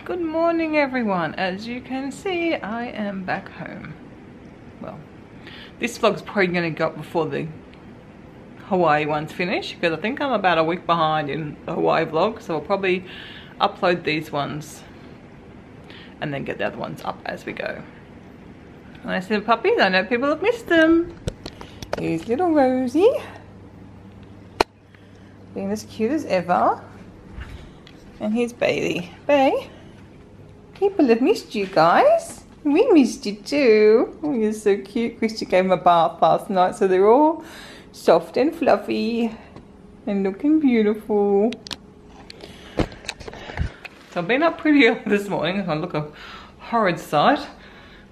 Good morning everyone. As you can see, I am back home. Well, this vlog's probably going to go up before the Hawaii one's finished, because I think I'm about a week behind in the Hawaii vlog, so I'll probably upload these ones and then get the other ones up as we go. When I see the puppies, I know people have missed them. Here's little Rosie, being as cute as ever. And here's Bailey. Bay, people have missed you guys. We missed you too. Oh, you're so cute. Christy gave him a bath last night, so they're all soft and fluffy and looking beautiful. So I've been up pretty early this morning. I look a horrid sight.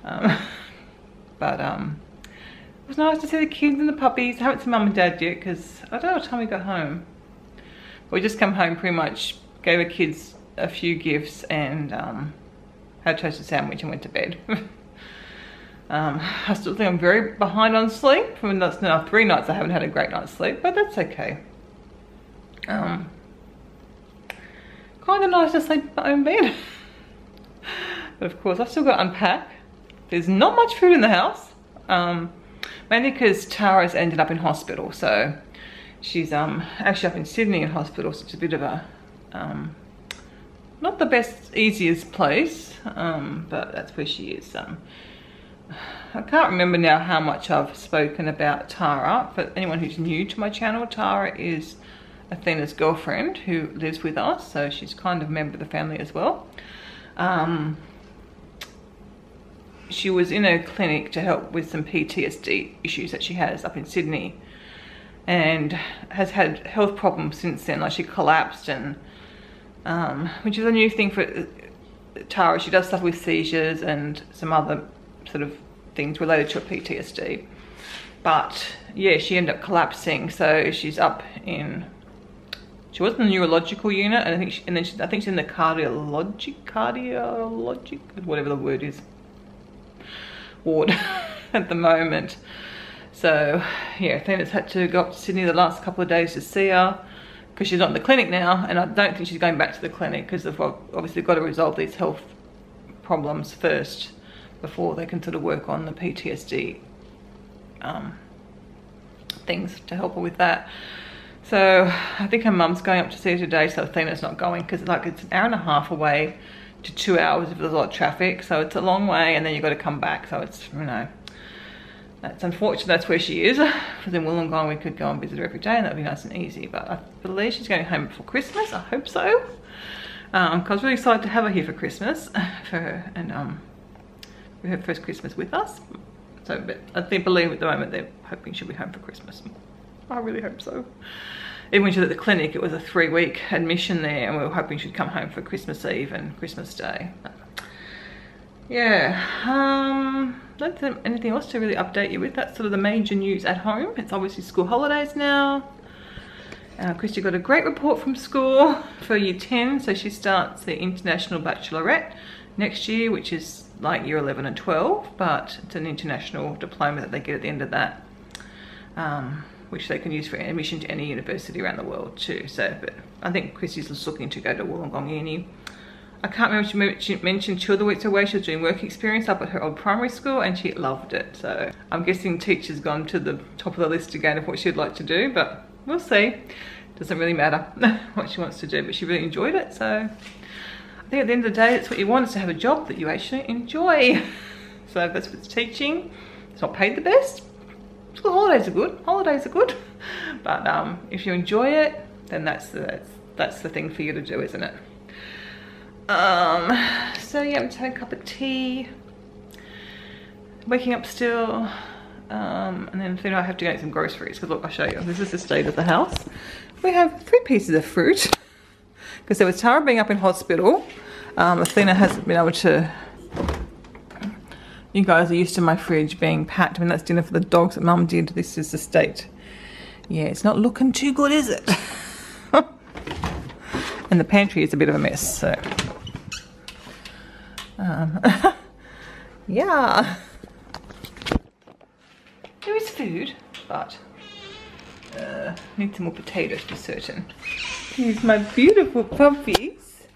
But it was nice to see the kids and the puppies. I haven't seen Mum and Dad yet because I don't know what time we got home. We just come home, pretty much gave the kids a few gifts and had a toasted sandwich and went to bed. I still think I'm very behind on sleep. I mean, that's now 3 nights I haven't had a great night's sleep, but that's okay. Kind of nice to sleep in my own bed. But of course I've still got to unpack. There's not much food in the house, mainly because Tara's ended up in hospital. So she's actually up in Sydney in hospital, so it's a bit of a not the best, easiest place, but that's where she is. I can't remember now how much I've spoken about Tara. For anyone who's new to my channel, Tara is Athena's girlfriend who lives with us, so she's kind of a member of the family as well. She was in a clinic to help with some PTSD issues that she has up in Sydney, and has had health problems since then. Like, she collapsed, and which is a new thing for Tara. She does stuff with seizures and some other sort of things related to PTSD. But yeah, she ended up collapsing, so she's up in, she was in the neurological unit, and I think she's in the cardiologic, whatever the word is, ward at the moment. So yeah, Athena's had to go up to Sydney the last couple of days to see her, because she's not in the clinic now, and I don't think she's going back to the clinic because they've obviously got to resolve these health problems first before they can sort of work on the PTSD things to help her with that. So I think her mum's going up to see her today, so Athena's not going, because it's an hour and a half away to 2 hours if there's a lot of traffic, so it's a long way, and then you've got to come back, so it's, you know, that's unfortunate. That's where she is. Because in Wollongong we could go and visit her every day and that would be nice and esie, but I believe she's going home before Christmas. I hope so, because I was really excited to have her here for Christmas, for her, and for her first Christmas with us. So, but I believe at the moment they're hoping she'll be home for Christmas. I really hope so. Even when she was at the clinic, it was a 3-week admission there, and we were hoping she'd come home for Christmas Eve and Christmas Day. But yeah, don't think anything else to really update you with. That's sort of the major news at home. It's obviously school holidays now. Christy got a great report from school for year 10, so she starts the International Baccalaureate next year, which is like year 11 and 12, but it's an international diploma that they get at the end of that, which they can use for admission to any university around the world too. So, but I think Christy's just looking to go to Wollongong Uni. I can't remember if she mentioned 2 other weeks away she was doing work experience up at her old primary school, and she loved it. So I'm guessing teacher's gone to the top of the list again of what she'd like to do, but we'll see. Doesn't really matter what she wants to do, but she really enjoyed it. So I think at the end of the day, that's what you want, is to have a job that you actually enjoy. So if that's what's teaching, it's not paid the best. School holidays are good. Holidays are good, but if you enjoy it, then that's the thing for you to do, isn't it? So yeah, I'm just having a cup of tea, waking up still, and then I have to get some groceries, because look, I'll show you. This is the state of the house. We have 3 pieces of fruit, because there was Tara being up in hospital. Athena hasn't been able to, you guys are used to my fridge being packed. I mean, that's dinner for the dogs that Mum did. This is the state. Yeah, it's not looking too good, is it? And the pantry is a bit of a mess, so yeah, there is food, but need some more potatoes to be certain. Here's my beautiful puppies.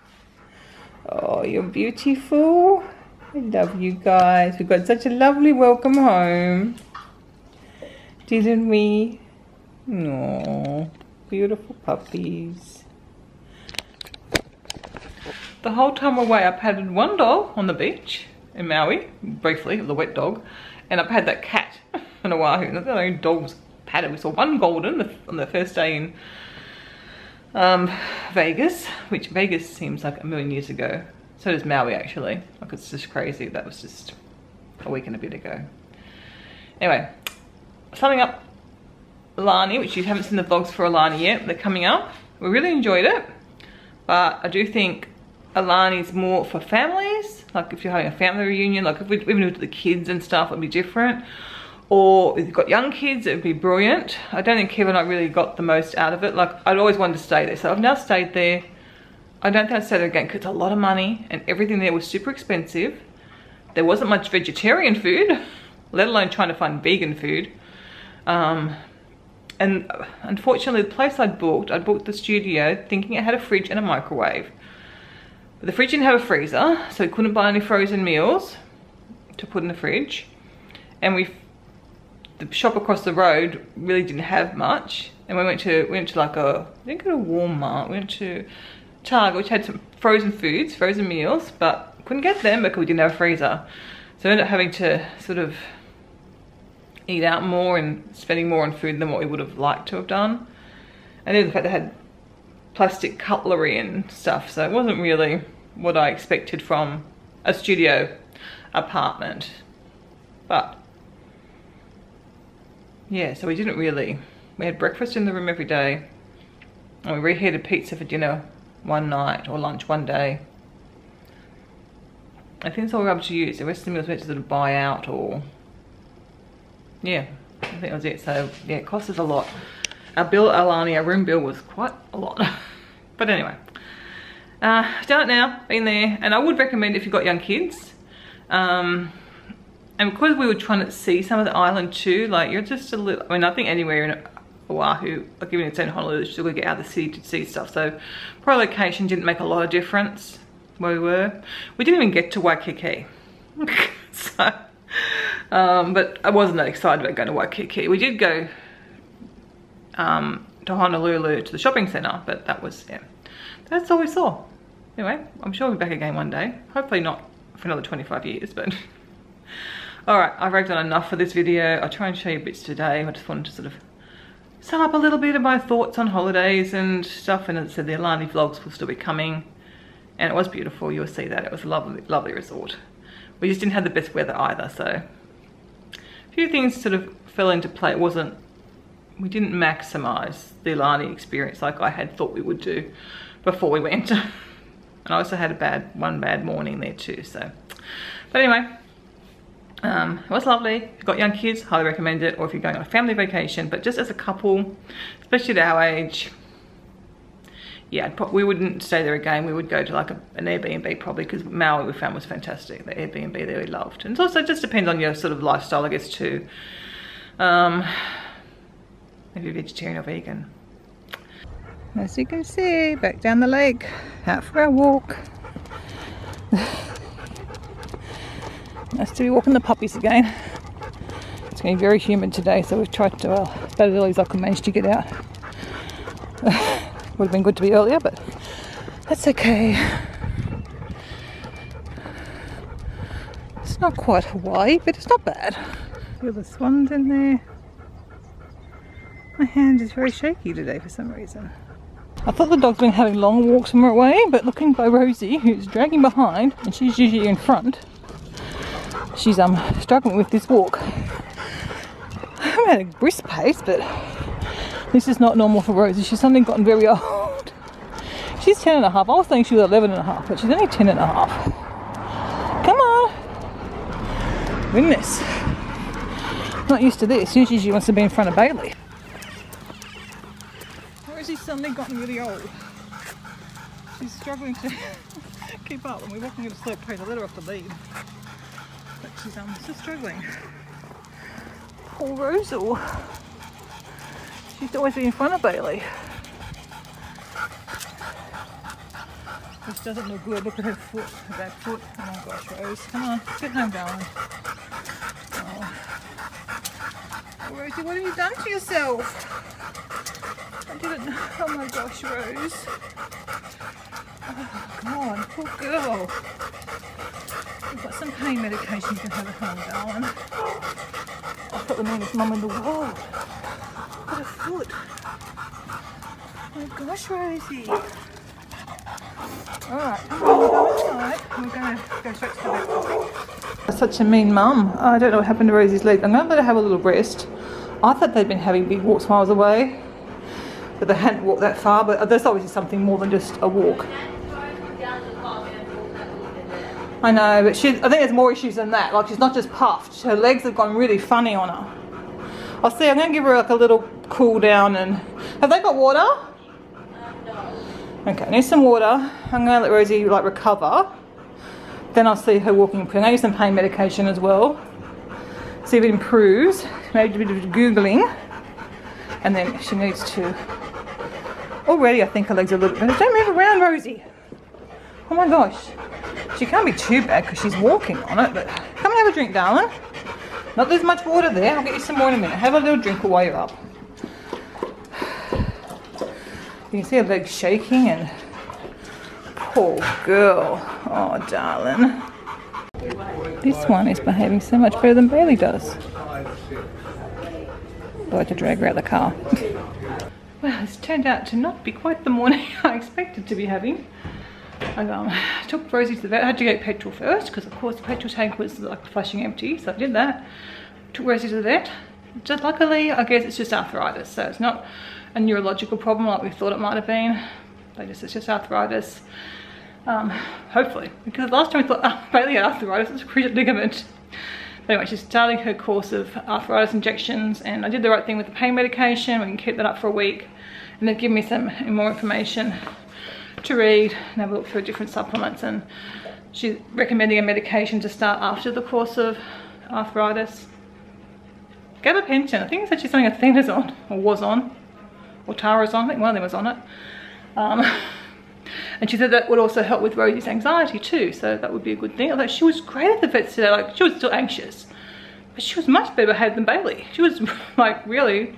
Oh, you're beautiful. I love you guys. We've got such a lovely welcome home. Didn't we? No, beautiful puppies. The whole time away, I've had one dog on the beach in Maui, briefly, the wet dog, and I've had that cat on Oahu. And the only dogs padded. We saw one golden on the first day in Vegas, which Vegas seems like a million years ago. So does Maui, actually. Like, it's just crazy. That was just a week and a bit ago. Anyway, summing up Alani, which you haven't seen the vlogs for Alani yet, they're coming up. We really enjoyed it, but I do think Alani's more for families. Like if you're having a family reunion, like if we even with the kids and stuff, it'd be different. Or if you've got young kids, it would be brilliant. I don't think Kevin and I really got the most out of it. Like, I'd always wanted to stay there. So I've now stayed there. I don't think I'd stay there again because it's a lot of money and everything there was super expensive. There wasn't much vegetarian food, let alone trying to find vegan food. And unfortunately, the place I booked the studio thinking it had a fridge and a microwave. But the fridge didn't have a freezer, so we couldn't buy any frozen meals to put in the fridge. And the shop across the road really didn't have much, and we went to like I think a Walmart. We went to Target, which had some frozen foods, frozen meals, but couldn't get them because we didn't have a freezer. So we ended up having to sort of eat out more and spending more on food than what we would have liked to have done. And then the fact they had plastic cutlery and stuff, so it wasn't really what I expected from a studio apartment. But yeah, so we had breakfast in the room every day, and we reheated pizza for dinner one night, or lunch one day. I think that's all we were able to use. The rest of the meals we had to sort of buy out, or yeah, I think that was it. So yeah, it cost us a lot. Our bill at Alani, our room bill was quite a lot. But anyway, done it now, been there, and I would recommend if you've got young kids. And because we were trying to see some of the island too, like you're just a little, I mean, I think anywhere in Oahu, like even in Honolulu, you're still gonna get out of the city to see stuff. So probably location didn't make a lot of difference where we were. We didn't even get to Waikiki. So, but I wasn't that excited about going to Waikiki. We did go to Honolulu to the shopping centre, but that was, yeah, that's all we saw. Anyway, I'm sure we'll be back again one day. Hopefully not for another 25 years, but alright, I've ragged on enough for this video. I'll try and show you bits today. I just wanted to sort of sum up a little bit of my thoughts on holidays and stuff. And as I said, the Alani vlogs will still be coming. And it was beautiful, you'll see that. It was a lovely, lovely resort. We just didn't have the best weather either, so a few things sort of fell into play. We didn't maximise the Alani experience like I had thought we would do before we went. And I also had one bad morning there too, so. But anyway, it was lovely. If you've got young kids, highly recommend it. Or if you're going on a family vacation, but just as a couple, especially at our age, yeah, we wouldn't stay there again. We would go to like an Airbnb probably, because Maui we found was fantastic. The Airbnb there we loved. And it also just depends on your sort of lifestyle, I guess, too. Maybe vegetarian or vegan. As you can see, back down the lake, out for our walk. Nice to be walking the puppies again. It's going to be very humid today, so we've tried to, about as early as I could manage to get out. Would have been good to be earlier, but that's okay. It's not quite Hawaii, but it's not bad. Feel the swans in there. My hand is very shaky today for some reason. I thought the dog's been having long walks when we're away, but looking by Rosie, who's dragging behind, and she's usually in front, she's struggling with this walk. I'm at a brisk pace, but this is not normal for Rosie. She's suddenly gotten very old. She's 10 and a half. I was thinking she was 11 and a half, but she's only 10 and a half. Come on. Goodness. Not used to this. Usually she wants to be in front of Bailey. Rosie's suddenly gotten really old. She's struggling to keep up, and we're walking at a slow pace. I let her off the lead, but she's still struggling. Poor Rosie. She's always been in front of Bailey. This doesn't look good. Look at her foot. Her back foot. Oh my gosh, Rose. Come on, get home, darling. Oh. Rosie, what have you done to yourself? I didn't. Oh my gosh, Rose. Oh, come on, poor girl. We've got some pain medication you can have at home, darling. I've got the meanest mum in the world. Look at her foot. Oh my gosh, Rosie. Alright, come on, we'll go inside. We're going to go straight to the vet. Such a mean mum. Oh, I don't know what happened to Rosie's leg. I'm going to let her have a little rest. I thought they'd been having big walks while I was away, but they hadn't walked that far. But there's obviously something more than just a walk. I know, but I think there's more issues than that. Like, she's not just puffed. Her legs have gone really funny on her. I'll see. I'm going to give her like a little cool down. And have they got water? No. Okay, I need some water. I'm going to let Rosie like recover. Then I'll see her walking. I'm going to use some pain medication as well. See if it improves. Maybe a bit of Googling. And then she needs to... Already I think her legs are a little bit... Don't move around, Rosie. Oh my gosh. She can't be too bad because she's walking on it. But come and have a drink, darling. Not there's much water there. I'll get you some more in a minute. Have a little drink while you're up. You can see her legs shaking and... Poor girl. Oh, darling. This one is behaving so much better than Bailey does. I had to drag her out of the car. Well, it's turned out to not be quite the morning I expected to be having. I took Rosie to the vet. I had to get petrol first because of course the petrol tank was like flushing empty, so I did that. Took Rosie to the vet. Just luckily, I guess it's just arthritis, so it's not a neurological problem like we thought it might have been. It's just arthritis. Hopefully, because last time we thought Bailey had arthritis, it's a cruciate ligament. But anyway, she's starting her course of arthritis injections, and I did the right thing with the pain medication. We can keep that up for a week, and they've given me some more information to read and have a look through different supplements, and she's recommending a medication to start after the course of arthritis. Gabapentin, I think it's actually something Athena's on, or was on, or Tara's on. I think one of them was on it. And she said that would also help with Rosie's anxiety too, so that would be a good thing. Although she was great at the vet today, like she was still anxious, but she was much better behaved than Bailey. She was like really,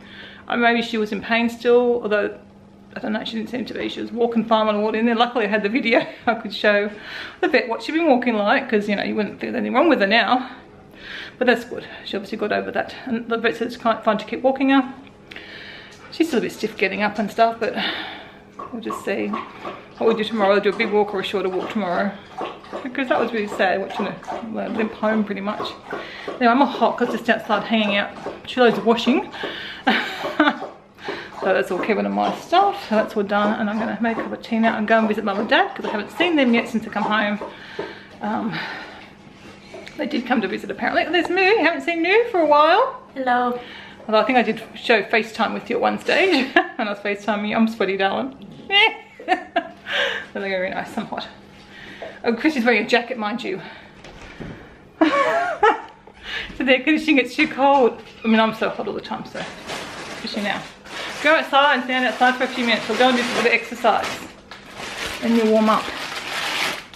maybe she was in pain still, although I don't know, she didn't seem to be. She was walking fine when I walked in there. Luckily I had the video. I could show the vet what she'd been walking like, because you know, you wouldn't think there's anything wrong with her now. But that's good. She obviously got over that. And the vet said it's quite fun to keep walking her. She's still a bit stiff getting up and stuff, but we'll just see what we do tomorrow. I'll do a big walk or a shorter walk tomorrow, because that was really sad watching her limp home pretty much. Now I'm all hot because just outside hanging out 2 loads of washing. So that's all Kevin and my stuff. So that's all done, and I'm going to make a cup of tea now and go and visit Mum and Dad because I haven't seen them yet since I come home. They did come to visit apparently. There's Moo. You haven't seen Moo for a while. Hello. Although I think I did show FaceTime with you at one stage. And I was FaceTiming you. I'm sweaty, darling. They're very nice. I'm hot. Oh, Chrissy's wearing a jacket, mind you. So they're conditioning. It's too cold. I mean, I'm so hot all the time, so especially now. Go outside and stand outside for a few minutes. We'll go and do a bit of exercise. And you'll warm up.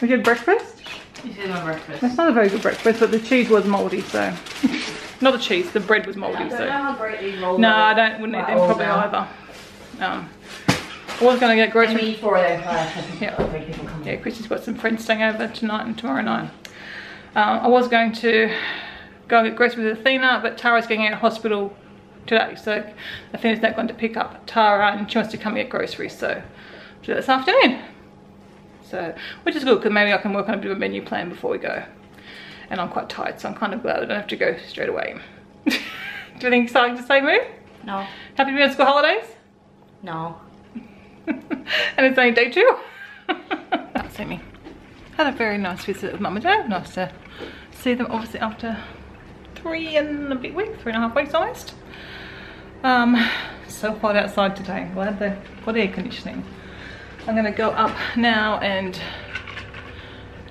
We did breakfast? You said my breakfast. That's not a very good breakfast, but the cheese was mouldy, so. Not the cheese, the bread was mouldy, so. No, I wouldn't eat them probably either. I was going to get groceries. Yeah, Chrissy's got some friends staying over tonight and tomorrow night. I was going to go and get groceries with Athena, but Tara's getting out of hospital today, so Athena's not going to pick up Tara, and she wants to come and get groceries, so I'll do that this afternoon. So, which is good because maybe I can work on a bit of a menu plan before we go. And I'm quite tired, so I'm kind of glad I don't have to go straight away. Do you have anything exciting to say, Moo? No. Happy to be on school holidays? No. And it's only day 2? That's me. Had a very nice visit with Mum and Dad. Nice to see them obviously after 3 and a bit weeks, 3.5 weeks almost. So hot outside today. Glad they've got air conditioning. I'm going to go up now and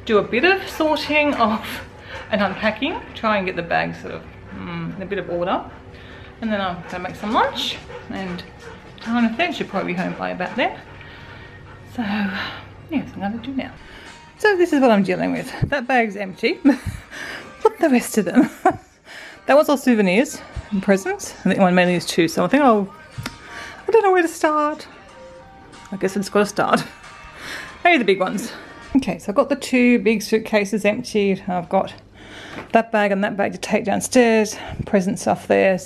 do a bit of sorting off and unpacking. Try and get the bags sort of in a bit of order. And then I'm going to make some lunch. And Tara and Athena should probably be home by about then. So yes, I'm going to do now. So this is what I'm dealing with. That bag's empty. Put the rest of them. That was all souvenirs and presents. I think one mainly is two, so I think I don't know where to start. I guess it's got to start. Maybe the big ones. Okay, so I've got the two big suitcases emptied. I've got that bag and that bag to take downstairs. Present stuff there.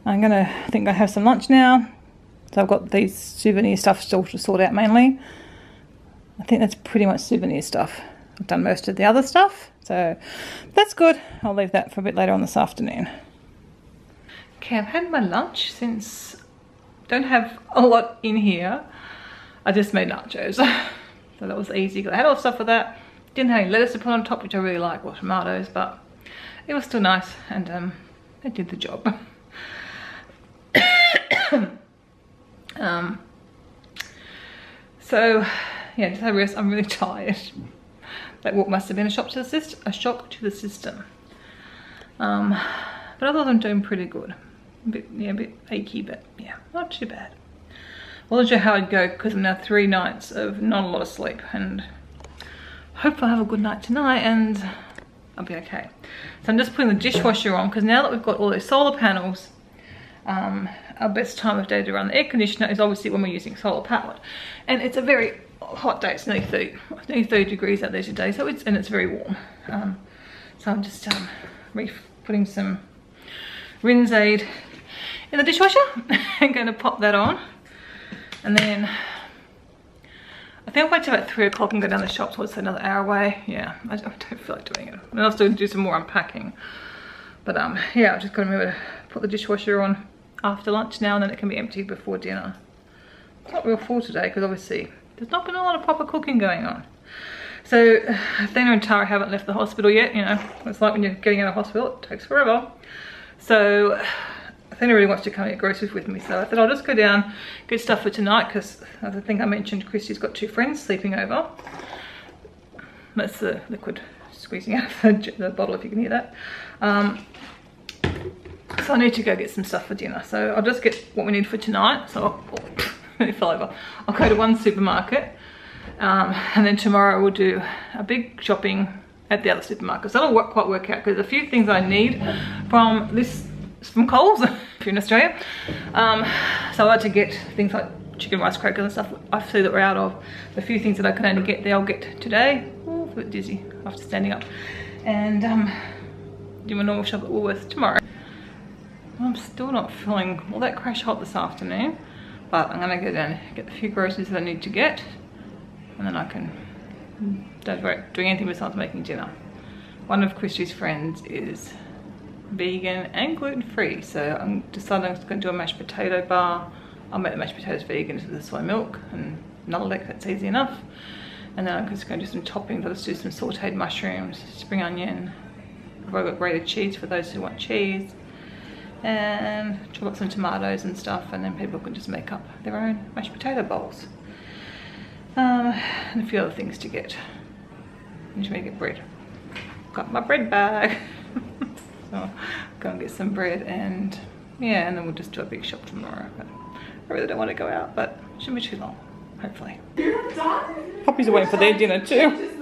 I think I have some lunch now. So I've got these souvenir stuff still to sort out mainly. I think that's pretty much souvenir stuff. I've done most of the other stuff, so that's good. I'll leave that for a bit later on this afternoon. Okay, I've had my lunch since I don't have a lot in here. I just made nachos, so that was easy. I had all the stuff for that. Didn't have any lettuce to put on top, which I really like, or tomatoes, but it was still nice, and it did the job. So yeah, just had a rest. I'm really tired. That walk must have been a shock to the system. But I thought I'm doing pretty good. A bit achy, but yeah, not too bad. Wasn't sure how I'd go because I'm now 3 nights of not a lot of sleep, and hope I'll have a good night tonight and I'll be okay. So I'm just putting the dishwasher on because now that we've got all those solar panels, our best time of day to run the air conditioner is obviously when we're using solar powered, and it's a very hot day. It's nearly 30 degrees out there today, so it's very warm. So I'm just putting some Rinse Aid in the dishwasher. I'm going to pop that on, and then I think I'll wait till about 3 o'clock and go down the shops. What's another hour away? Yeah, I don't feel like doing it. And I'll still do some more unpacking, but yeah, I've just got to remember to put the dishwasher on after lunch now, and then it can be emptied before dinner. It's not real full today because obviously there's not been a lot of proper cooking going on. So Athena and Tara haven't left the hospital yet. You know, it's like when you're getting out of hospital, it takes forever. So Athena really wants to come and get groceries with me, so I thought I'll just go down, get stuff for tonight, because as I think I mentioned, Christy's got 2 friends sleeping over. That's the liquid squeezing out of the bottle, if you can hear that. So I need to go get some stuff for dinner, so I'll just get what we need for tonight. So it fell over. I'll go to one supermarket, and then tomorrow we'll do a big shopping at the other supermarket. So that'll quite work out, because there's a few things I need from Coles, if you're in Australia. So I like to get things like chicken rice crackers and stuff I see that we're out of. A few things that I can only get there, I'll get today. Oh, a bit dizzy after standing up. And do my normal shop at Woolworths tomorrow. I'm still not feeling all that crash hot this afternoon, but I'm gonna go down and get the few groceries that I need to get, and then I can don't worry doing anything besides making dinner. One of Christy's friends is vegan and gluten-free, so I'm deciding I'm just going to do a mashed potato bar. I'll make the mashed potatoes vegan with the soy milk and nullic, that's easy enough. And then I'm just going to do some toppings. I'll just do some sauteed mushrooms, spring onion. I've got grated cheese for those who want cheese, and chop up some tomatoes and stuff, and then people can just make up their own mashed potato bowls. And a few other things to get. I need to make bread. Got my bread bag. So go and get some bread, and yeah, and then we'll just do a big shop tomorrow. But I really don't want to go out, but it shouldn't be too long, hopefully. Puppies are waiting for their dinner too.